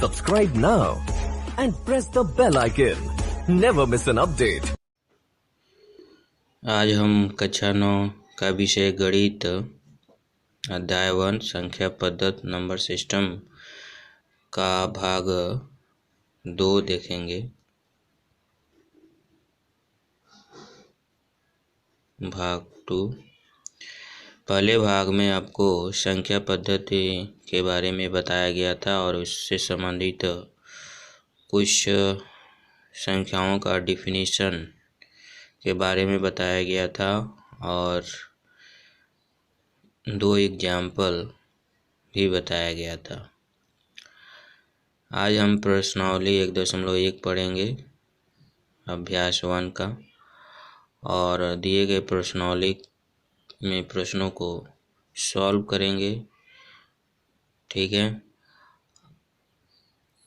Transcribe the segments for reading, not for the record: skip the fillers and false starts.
Subscribe now and press the bell icon. Never miss an update. आज हम कक्षा 9 का विषय गणित अध्याय 1 संख्या पद्धति नंबर सिस्टम का भाग 2 देखेंगे। भाग 2। पहले भाग में आपको संख्या पद्धति के बारे में बताया गया था और उससे संबंधित कुछ संख्याओं का डिफिनीशन के बारे में बताया गया था और 2 एग्जाम्पल भी बताया गया था। आज हम प्रश्नावली 1.1 पढ़ेंगे अभ्यास 1 का और दिए गए प्रश्नावली में प्रश्नों को सॉल्व करेंगे। ठीक है,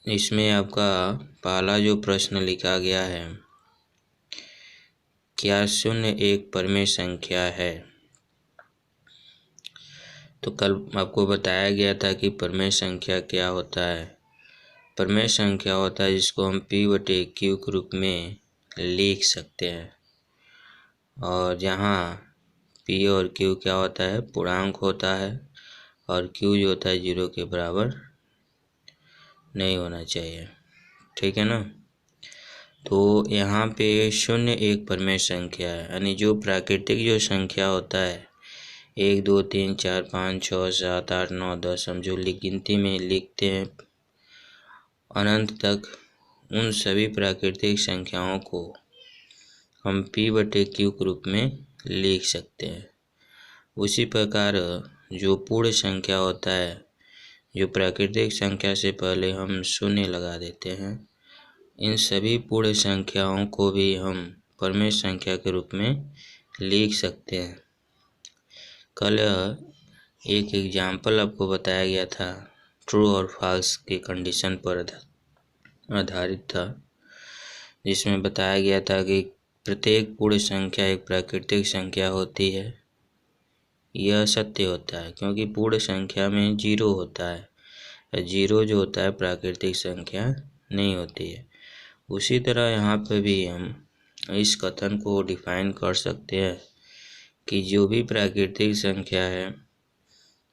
इसमें आपका पहला जो प्रश्न लिखा गया है, क्या 0 एक परमेय संख्या है? तो कल आपको बताया गया था कि परमेय संख्या क्या होता है। परमेय संख्या होता है जिसको हम P/Q के रूप में लिख सकते हैं और जहाँ P और Q क्या होता है, पूर्णांक होता है और Q जो होता है 0 के बराबर नहीं होना चाहिए। ठीक है ना। तो यहाँ पे 0 एक परमेय संख्या है, यानी जो प्राकृतिक जो संख्या होता है 1 2 3 4 5 6 7 8 9 10 हम जो गिनती में लिखते हैं अनंत तक, उन सभी प्राकृतिक संख्याओं को हम P/Q के रूप में लिख सकते हैं। उसी प्रकार जो पूर्ण संख्या होता है, जो प्राकृतिक संख्या से पहले हम 0 लगा देते हैं, इन सभी पूर्ण संख्याओं को भी हम परमेय संख्या के रूप में लिख सकते हैं। कल एक एग्जाम्पल आपको बताया गया था, ट्रू और फॉल्स के कंडीशन पर आधारित था, जिसमें बताया गया था कि प्रत्येक पूर्ण संख्या एक प्राकृतिक संख्या होती है। यह सत्य होता है क्योंकि पूर्ण संख्या में 0 होता है। 0 जो होता है प्राकृतिक संख्या नहीं होती है। उसी तरह यहाँ पर भी हम इस कथन को डिफाइन कर सकते हैं कि जो भी प्राकृतिक संख्या है,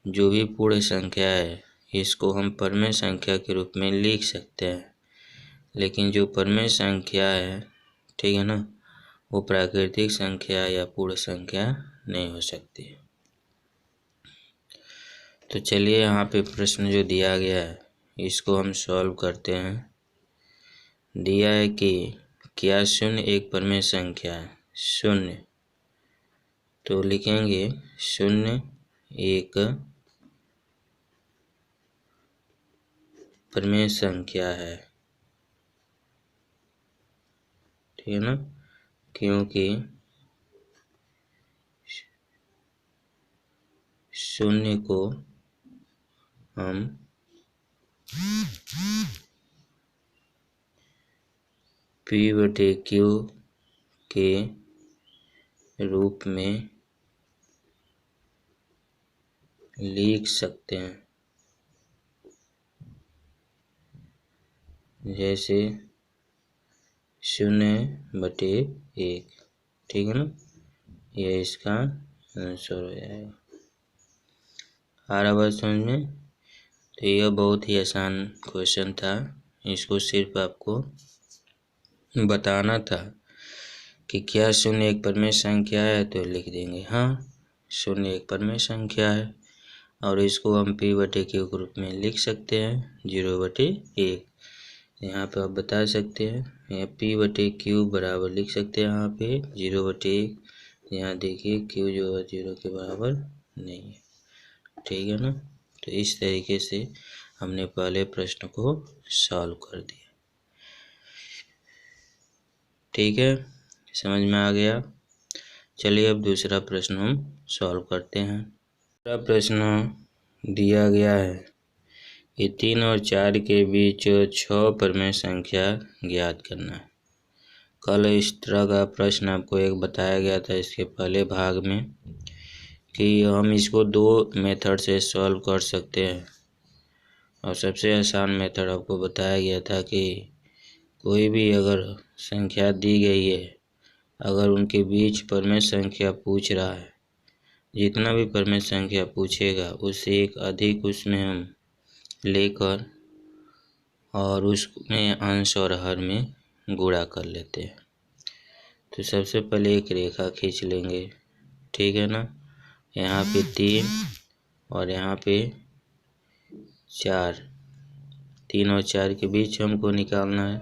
जो भी पूर्ण संख्या है, इसको हम परमेय संख्या के रूप में लिख सकते हैं। लेकिन जो परमेय संख्या है, ठीक है ना, वो प्राकृतिक संख्या या पूर्ण संख्या नहीं हो सकती। तो चलिए यहाँ पे प्रश्न जो दिया गया है इसको हम सॉल्व करते हैं। दिया है कि क्या 0 एक परमेय संख्या है? 0, तो लिखेंगे 0 एक परमेय संख्या है। ठीक है ना, क्योंकि 0 को हम P/Q के रूप में लिख सकते हैं। जैसे 0/1, ठीक है ना, यह इसका आंसर हो जाएगा। आ रहा बात समझ में? तो यह बहुत ही आसान क्वेश्चन था। इसको सिर्फ आपको बताना था कि क्या 0 एक परमेय संख्या है, तो लिख देंगे हाँ 0 एक परमेय संख्या है और इसको हम P/Q के रूप में लिख सकते हैं 0/1। यहाँ पे आप बता सकते हैं, यहाँ P/Q बराबर लिख सकते हैं यहाँ पे 0/1। यहाँ देखिए Q जो है 0 के बराबर नहीं है। ठीक है ना। तो इस तरीके से हमने पहले प्रश्न को सॉल्व कर दिया। ठीक है, समझ में आ गया। चलिए अब दूसरा प्रश्न हम सॉल्व करते हैं। दूसरा प्रश्न दिया गया है कि 3 और 4 के बीच 6 परमेय संख्या ज्ञात करना है। कल इस तरह का प्रश्न आपको एक बताया गया था इसके पहले भाग में कि हम इसको 2 मेथड से सॉल्व कर सकते हैं। और सबसे आसान मेथड आपको बताया गया था कि कोई भी अगर संख्या दी गई है, अगर उनके बीच परमेय संख्या पूछ रहा है, जितना भी परमेय संख्या पूछेगा उससे एक अधिक उसमें हम लेकर और उसमें अंश और हर में गुणा कर लेते हैं। तो सबसे पहले एक रेखा खींच लेंगे, ठीक है ना। यहाँ पे 3 और यहाँ पे 4, 3 और 4 के बीच हमको निकालना है।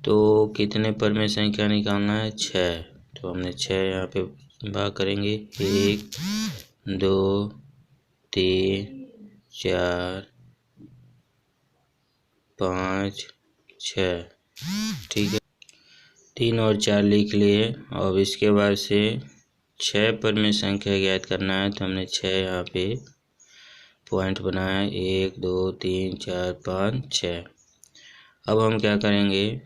तो कितने परमेय संख्या निकालना है? 6। तो हमने 6 यहाँ पे भाग करेंगे, 1 2 3 4 5 6, ठीक है। 3 और 4 लिख लिए। अब इसके बाद से 6 परमेय संख्या ज्ञात करना है, तो हमने 6 यहाँ पे पॉइंट बनाया, 1 2 3 4 5 6। अब हम क्या करेंगे,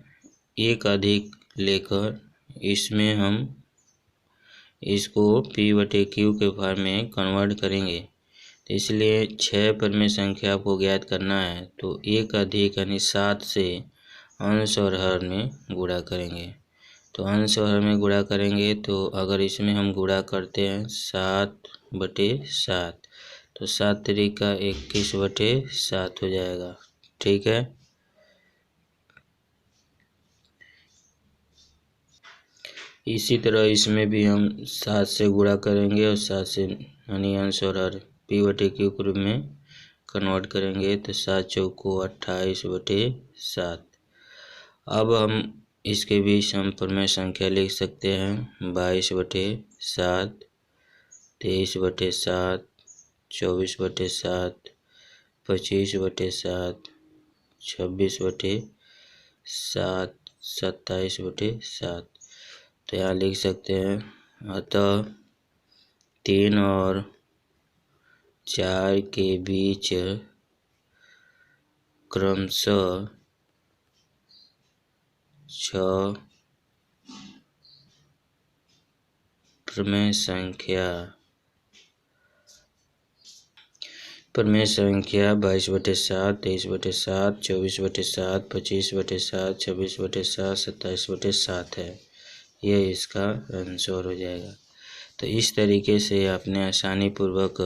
एक अधिक लेकर इसमें हम इसको P/Q के फॉर्म में कन्वर्ट करेंगे। तो इसलिए 6 परमेय संख्या को ज्ञात करना है, तो एक अधिक यानी 7 से अंश और हर में गुणा करेंगे। तो अंश और हर में गुणा करेंगे, तो अगर इसमें हम गुणा करते हैं 7/7, तो 7 तरीका 21/7 हो जाएगा, ठीक है। इसी तरह इसमें भी हम 7 से गुणा करेंगे और 7 से यानी अंश और हर P/Q के रूप में कन्वर्ट करेंगे, तो 7 चौको 28/7। अब हम इसके बीच हम परमेय संख्या लिख सकते हैं, 22/7, 23/7, 24/7, 25/7, 26/7, 27/7। तो यहाँ लिख सकते हैं। अतः 3 और 4 के बीच क्रमशः 6 परमेय संख्या 22/7, 23/7, 24/7, 25/7, 26/7, 27/7 है। यह इसका आंसर हो जाएगा। तो इस तरीके से आपने आसानी पूर्वक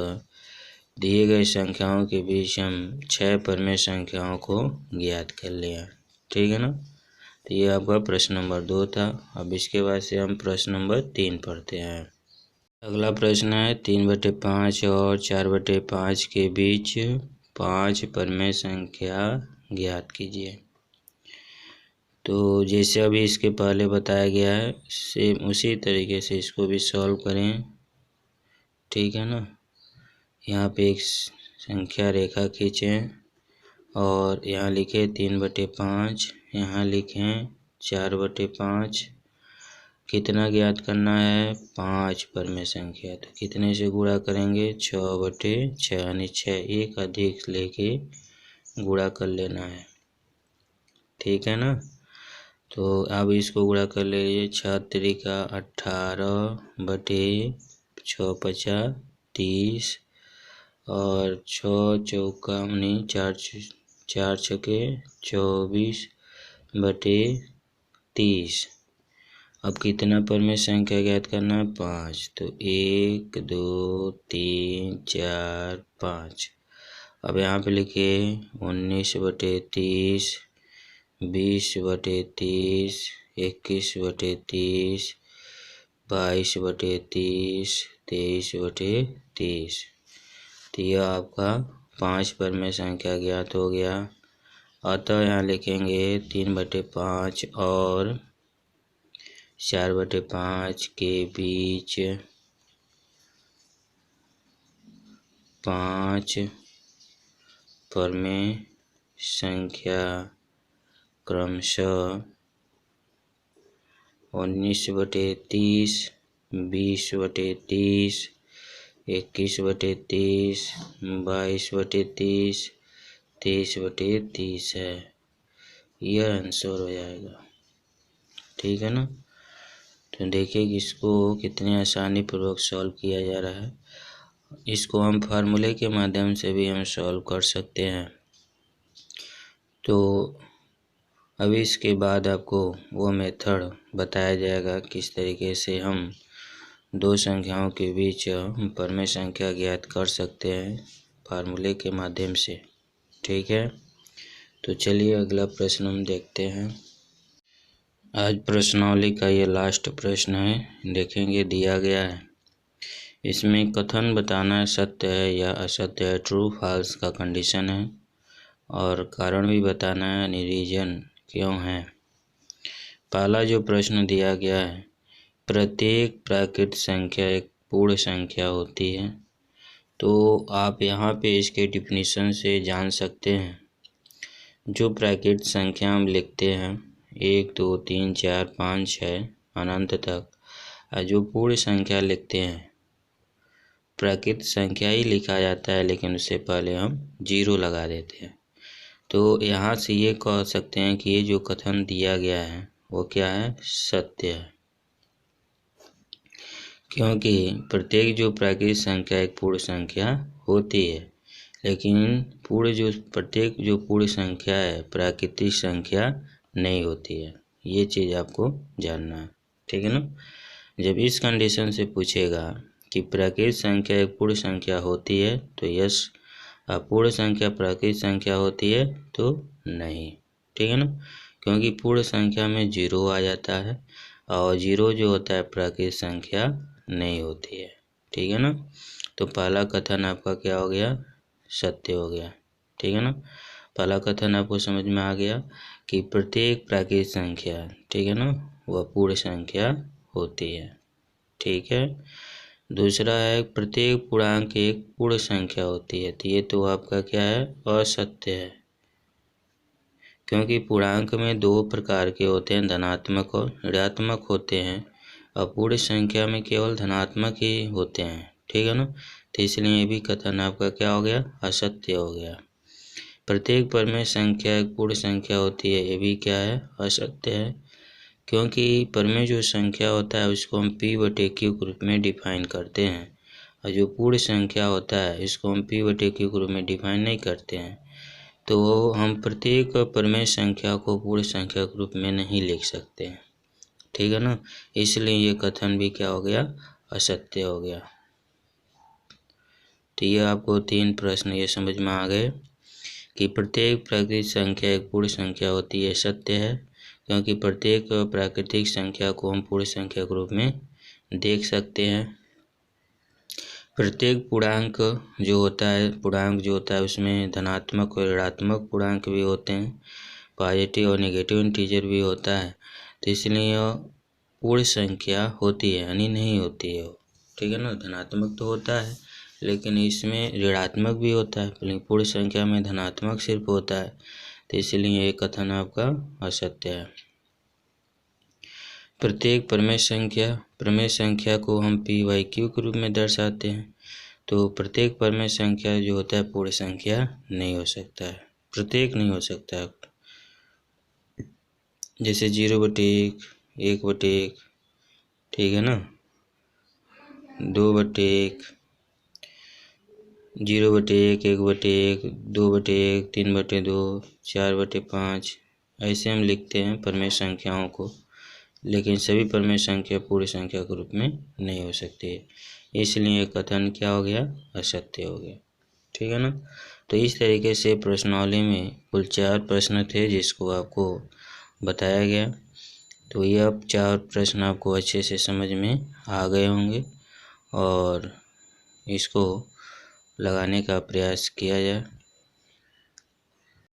दिए गए संख्याओं के बीच हम 6 परमेय संख्याओं को ज्ञात कर लिया, ठीक है ना। तो ये आपका प्रश्न नंबर 2 था। अब इसके बाद से हम प्रश्न नंबर 3 पढ़ते हैं। अगला प्रश्न है, 3/5 और 4/5 के बीच 5 परमेय संख्या ज्ञात कीजिए। तो जैसे अभी इसके पहले बताया गया है, सेम उसी तरीके से इसको भी सॉल्व करें, ठीक है ना। यहाँ पे एक संख्या रेखा खींचें और यहाँ लिखे 3/5, यहाँ लिखें 4/5। कितना ज्ञात करना है? 5 परमेय संख्या। तो कितने से गुणा करेंगे? 6/6, यानी 6 एक अधिक लेके गुणा कर लेना है, ठीक है ना। तो अब इसको गुणा कर लीजिए, 6 तरीका 18/6 × 30 और 6 चौका 4 छके 24/30। अब कितना परमेय संख्या ज्ञात करना है? 5। तो 1 2 3 4 5। अब यहाँ पे लिखिए 19/30, 20/30, 21/30, 22/30, 23/30। तो यह आपका 5 परमेय संख्या ज्ञात हो गया। अतः यहाँ लिखेंगे 3/5 और 4/5 के बीच 5 परमेय संख्या क्रमशः 19/30, 20/30, 21/30, 22/30, 23/30 है। यह आंसर हो जाएगा, ठीक है ना। तो देखिए कि इसको कितने आसानी पूर्वक सॉल्व किया जा रहा है। इसको हम फार्मूले के माध्यम से भी हम सॉल्व कर सकते हैं। तो अभी इसके बाद आपको वो मेथड बताया जाएगा किस तरीके से हम दो संख्याओं के बीच प्रमेय संख्या ज्ञात कर सकते हैं फार्मूले के माध्यम से। ठीक है, तो चलिए अगला प्रश्न हम देखते हैं। आज प्रश्नावली का ये लास्ट प्रश्न है, देखेंगे दिया गया है। इसमें कथन बताना है सत्य है या असत्य है, ट्रू फॉल्स का कंडीशन है, और कारण भी बताना है, यानी रीजन क्यों है। पहला जो प्रश्न दिया गया है, प्रत्येक प्राकृत संख्या एक पूर्ण संख्या होती है। तो आप यहाँ पे इसके डिफिनीशन से जान सकते हैं। जो प्राकृत संख्या हम लिखते हैं 1 2 3 4 5 6 अनंत तक, और जो पूर्ण संख्या लिखते हैं प्राकृत संख्या ही लिखा जाता है, लेकिन उससे पहले हम 0 लगा देते हैं। तो यहाँ से ये कह सकते हैं कि ये जो कथन दिया गया है वो क्या है, सत्य है। क्योंकि प्रत्येक जो प्राकृत संख्या एक पूर्ण संख्या होती है, लेकिन प्रत्येक जो पूर्ण संख्या है प्राकृतिक संख्या नहीं होती है। ये चीज़ आपको जानना है, ठीक है ना। जब इस कंडीशन से पूछेगा कि प्राकृत संख्या एक पूर्ण संख्या होती है तो यस, अपूर्ण संख्या प्राकृत संख्या होती है तो नहीं, ठीक है ना। क्योंकि पूर्ण संख्या में 0 आ जाता है, और 0 जो होता है प्राकृत संख्या नहीं होती है, ठीक है ना। तो पहला कथन आपका क्या हो गया, सत्य हो गया, ठीक है ना। पहला कथन आपको समझ में आ गया कि प्रत्येक प्राकृत संख्या, ठीक है ना, वह पूर्ण संख्या होती है, ठीक है। दूसरा है प्रत्येक पूर्णांक एक पूर्ण संख्या होती है, तो ये तो आपका क्या है, असत्य है। क्योंकि पूर्णांक में दो प्रकार के होते हैं, धनात्मक और ऋणात्मक होते हैं, और पूर्ण संख्या में केवल धनात्मक ही होते हैं, ठीक है ना। तो इसलिए ये भी कथन आपका क्या हो गया, असत्य हो गया। प्रत्येक परमेय संख्या एक पूर्ण संख्या होती है, ये भी क्या है, असत्य है। क्योंकि परमेय जो संख्या होता है उसको हम P/Q के रूप में डिफाइन करते हैं, और जो पूर्ण संख्या होता है इसको हम P/Q के रूप में डिफाइन नहीं करते हैं। तो हम प्रत्येक परमेय संख्या को पूर्ण संख्या के रूप में नहीं लिख सकते हैं, ठीक है ना। इसलिए ये कथन भी क्या हो गया, असत्य हो गया। तो ये आपको 3 प्रश्न ये समझ में आ गए कि प्रत्येक प्राकृतिक संख्या एक पूर्ण संख्या होती है, सत्य है। क्योंकि प्रत्येक प्राकृतिक संख्या को हम पूर्ण संख्या के रूप में देख सकते हैं। प्रत्येक पूर्णांक जो होता है उसमें धनात्मक और ऋणात्मक पूर्णांक भी होते हैं, पॉजिटिव और नेगेटिव इंटीजर भी होता है। तो इसलिए यह पूर्ण संख्या होती है, यानी नहीं होती है, ठीक है ना। धनात्मक तो होता है लेकिन इसमें ऋणात्मक भी होता है, लेकिन पूर्ण संख्या में धनात्मक सिर्फ होता है। तो इसलिए ये कथन आपका असत्य है। प्रत्येक प्रमेय संख्या को हम P/Q के रूप में दर्शाते हैं। तो प्रत्येक परमेय संख्या जो होता है पूर्ण संख्या नहीं हो सकता है, प्रत्येक नहीं हो सकता है। जैसे 0/1, 1/1, ठीक है ना, 2/1, 0/1, 1/1, 2/1, 3/2, 4/5, ऐसे हम लिखते हैं परमेय संख्याओं को, लेकिन सभी परमेय संख्या पूर्ण संख्या के रूप में नहीं हो सकती है। इसलिए कथन क्या हो गया, असत्य हो गया, ठीक है ना। तो इस तरीके से प्रश्नावली में कुल 4 प्रश्न थे जिसको आपको बताया गया। तो ये अब 4 प्रश्न आपको अच्छे से समझ में आ गए होंगे, और इसको लगाने का प्रयास किया जाए।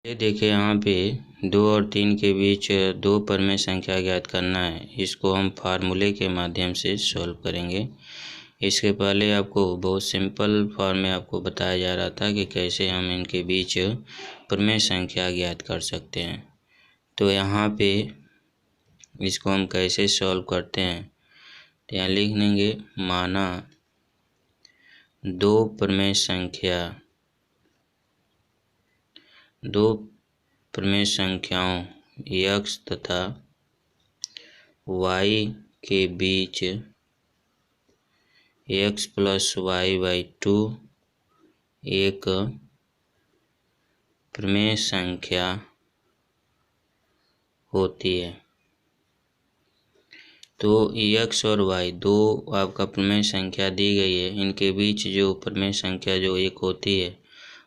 ये देखिए यहाँ पे 2 और 3 के बीच 2 परमेय संख्या ज्ञात करना है। इसको हम फार्मूले के माध्यम से सॉल्व करेंगे। इसके पहले आपको बहुत सिंपल फॉर्म में आपको बताया जा रहा था कि कैसे हम इनके बीच परमेय संख्या ज्ञात कर सकते हैं। तो यहाँ पे इसको हम कैसे सॉल्व करते हैं, तो यहाँ लिख लेंगे, माना दो परमेय संख्याओं x तथा y के बीच एक्स प्लस वाई बाई 2 एक प्रमेय संख्या होती है। तो x और y दो आपका प्रमेय संख्या दी गई है, इनके बीच जो प्रमेय संख्या जो एक होती है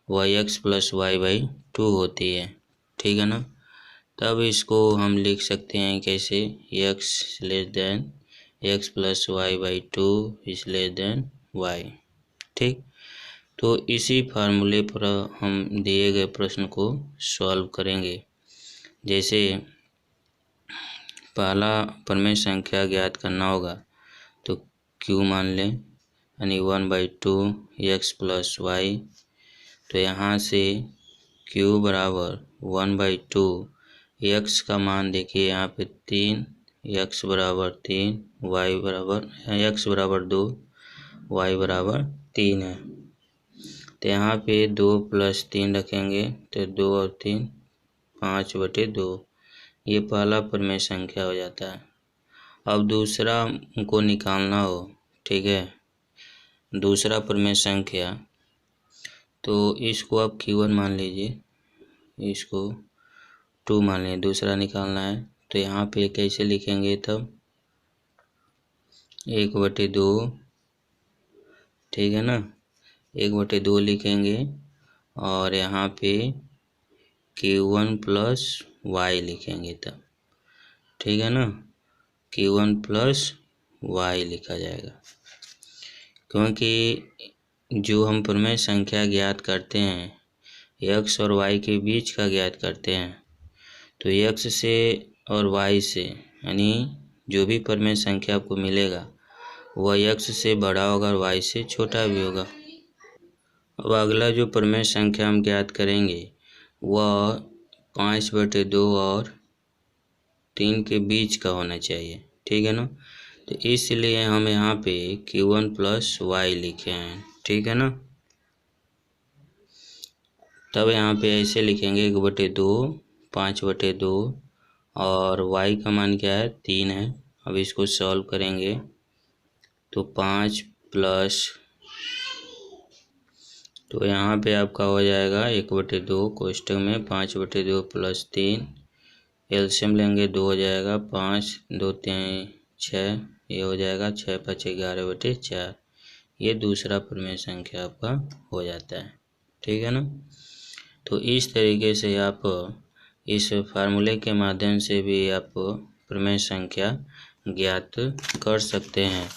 वह x प्लस वाई बाई 2 होती है, ठीक है ना। तब इसको हम लिख सकते हैं कैसे, x less than x plus y by 2 is less than y, ठीक। तो इसी फार्मूले पर हम दिए गए प्रश्न को सॉल्व करेंगे। जैसे पहला प्रमेय संख्या ज्ञात करना होगा तो q मान लें, यानी 1/2 एक्स प्लस वाई। तो यहाँ से q बराबर 1/2 एक्स का मान देखिए यहाँ पे 3, एक्स बराबर 3, वाई बराबर एक्स बराबर 2, वाई बराबर 3 है। तो यहाँ पे 2 + 3 रखेंगे तो 2 और 3 5/2, ये पहला प्रमेय संख्या हो जाता है। अब दूसरा को निकालना हो, ठीक है, दूसरा प्रमेय संख्या, तो इसको आप Q1 मान लीजिए, इसको 2 मान लीजिए, दूसरा निकालना है। तो यहाँ पे कैसे लिखेंगे, तब 1/2, ठीक है ना, 1/2 लिखेंगे और यहाँ पे Q1 प्लस वाई लिखेंगे तब, ठीक है ना, Q1 प्लस वाई लिखा जाएगा। क्योंकि जो हम प्रमेय संख्या ज्ञात करते हैं x और y के बीच का ज्ञात करते हैं, तो x से और y से, यानी जो भी प्रमेय संख्या आपको मिलेगा वह x से बड़ा होगा और y से छोटा भी होगा। अब अगला जो प्रमेय संख्या हम ज्ञात करेंगे वह 5/2 और 3 के बीच का होना चाहिए, ठीक है ना। तो इसलिए हम यहाँ पे Q1 प्लस वाई लिखे हैं, ठीक है ना। तब यहाँ पे ऐसे लिखेंगे 1/2 5/2 और y का मान क्या है, 3 है। अब इसको सॉल्व करेंगे तो 5 प्लस, तो यहाँ पे आपका हो जाएगा 1/2 कोष्टक में 5/2 + 3, एलसीएम लेंगे 2 हो जाएगा, 5 2 3 6, ये हो जाएगा 6 × 5 = 11/4। ये दूसरा प्रमेय संख्या आपका हो जाता है, ठीक है ना। तो इस तरीके से आप इस फार्मूले के माध्यम से भी आप प्रमेय संख्या ज्ञात कर सकते हैं।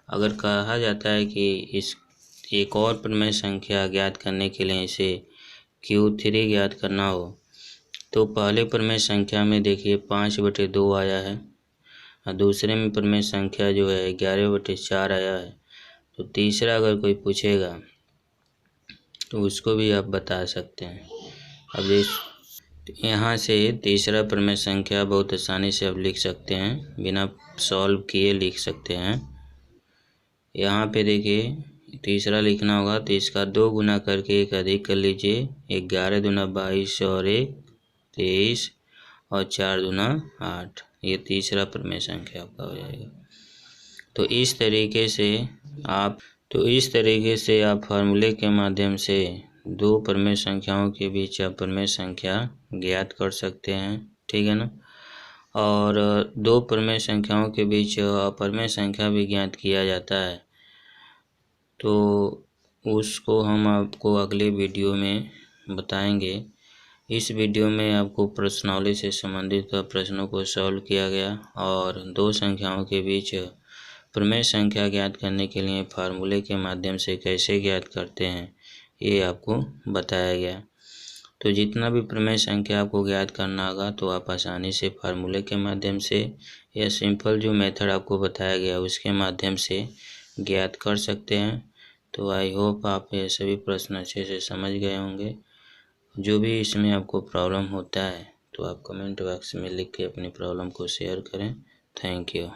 अगर कहा जाता है कि इस एक और प्रमेय संख्या ज्ञात करने के लिए इसे Q3 ज्ञात करना हो, तो पहले प्रमेय संख्या में देखिए 5/2 आया है और दूसरे में प्रमेय संख्या जो है 11/4 आया है। तो तीसरा अगर कोई पूछेगा तो उसको भी आप बता सकते हैं। अब यहाँ से तीसरा प्रमेय संख्या बहुत आसानी से आप लिख सकते हैं, बिना सॉल्व किए लिख सकते हैं। यहाँ पे देखिए तीसरा लिखना होगा तो इसका 2 गुना करके 1 अधिक कर लीजिए, 11 दूना 22 और 1 23 और 4 दूना 8, ये तीसरा प्रमेय संख्या आपका हो जाएगा। तो इस तरीके से आप फार्मूले के माध्यम से दो प्रमेय संख्याओं के बीच आप प्रमेय संख्या ज्ञात कर सकते हैं, ठीक है ना। और दो प्रमेय संख्याओं के बीच अप्रमेय संख्या भी ज्ञात किया जाता है, तो उसको हम आपको अगले वीडियो में बताएंगे। इस वीडियो में आपको प्रश्नावली से संबंधित प्रश्नों को सॉल्व किया गया और दो संख्याओं के बीच प्रमेय संख्या ज्ञात करने के लिए फार्मूले के माध्यम से कैसे ज्ञात करते हैं ये आपको बताया गया। तो जितना भी प्रमेय संख्या आपको ज्ञात करना होगा तो आप आसानी से फार्मूले के माध्यम से या सिंपल जो मेथड आपको बताया गया उसके माध्यम से ज्ञात कर सकते हैं। तो आई होप आप ये सभी प्रश्न अच्छे से समझ गए होंगे। जो भी इसमें आपको प्रॉब्लम होता है तो आप कमेंट बॉक्स में लिख के अपनी प्रॉब्लम को शेयर करें। Thank you.